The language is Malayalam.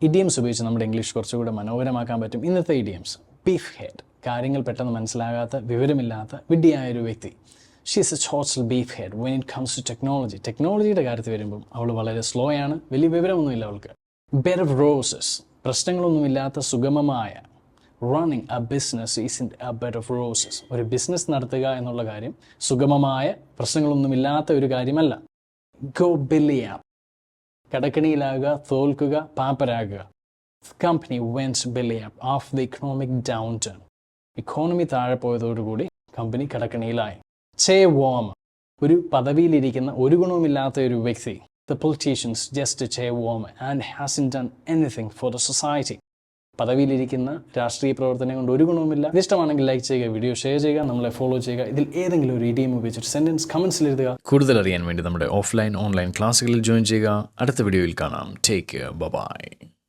ഇഡിയംസ് ഉപയോഗിച്ച് നമ്മുടെ ഇംഗ്ലീഷ് കുറച്ചുകൂടെ മനോഹരമാക്കാൻ പറ്റും. ഇന്നത്തെ ഇഡിയംസ്: ബീഫ് ഹെഡ്, കാര്യങ്ങൾ പെട്ടെന്ന് മനസ്സിലാകാത്ത, വിവരമില്ലാത്ത, വിഡ്ഢിയായൊരു വ്യക്തി. She is a total beef head when it comes to technology. ടെക്നോളജിയുടെ കാര്യത്തിൽ വരുമ്പം അവൾ വളരെ സ്ലോ ആണ്, വലിയ വിവരമൊന്നുമില്ല അവൾക്ക്. ബെഡ് ഓഫ് റോസസ്, പ്രശ്നങ്ങളൊന്നുമില്ലാത്ത സുഗമമായ. Running a business is a bed of roses. ഒരു ബിസിനസ് നടത്തുക എന്നുള്ള കാര്യം സുഗമമായ, പ്രശ്നങ്ങളൊന്നുമില്ലാത്ത ഒരു കാര്യമല്ല. ഗോ ബെല്ലി ആപ്പ്, കടക്കണിയിലാകുക, തോൽക്കുക, പാപ്പരാകുക. Company went belly up of the economic downturn. Economy താഴെ പോയതോടുകൂടി കമ്പനി കടക്കണിയിലായി. ചേ വോം, ഒരു പദവിയിലിരിക്കുന്ന ഒരു ഗുണവുമില്ലാത്ത ഒരു വ്യക്തി. The politicians just chair warm and hasn't done anything for the society. പദവിയിലിരിക്കുന്ന രാഷ്ട്രീയ പ്രവർത്തനം കൊണ്ട് ഒരു ഗുണവുമില്ല. ഇഷ്ടമാണെങ്കിൽ ലൈക്ക് ചെയ്യുക, വീഡിയോ ഷെയർ ചെയ്യുക, നമ്മളെ ഫോളോ ചെയ്യുക. ഇതിൽ ഏതെങ്കിലും ഒരു ഇഡിയം ഉപയോഗിച്ചൊരു സെന്റൻസ് കമന്റ്സിൽ എഴുതുക. കൂടുതൽ അറിയാൻ വേണ്ടി നമ്മുടെ ഓഫ്ലൈൻ ഓൺലൈൻ ക്ലാസ്സുകളിൽ ജോയിൻ ചെയ്യുക. അടുത്ത വീഡിയോയിൽ കാണാം. Take care, by.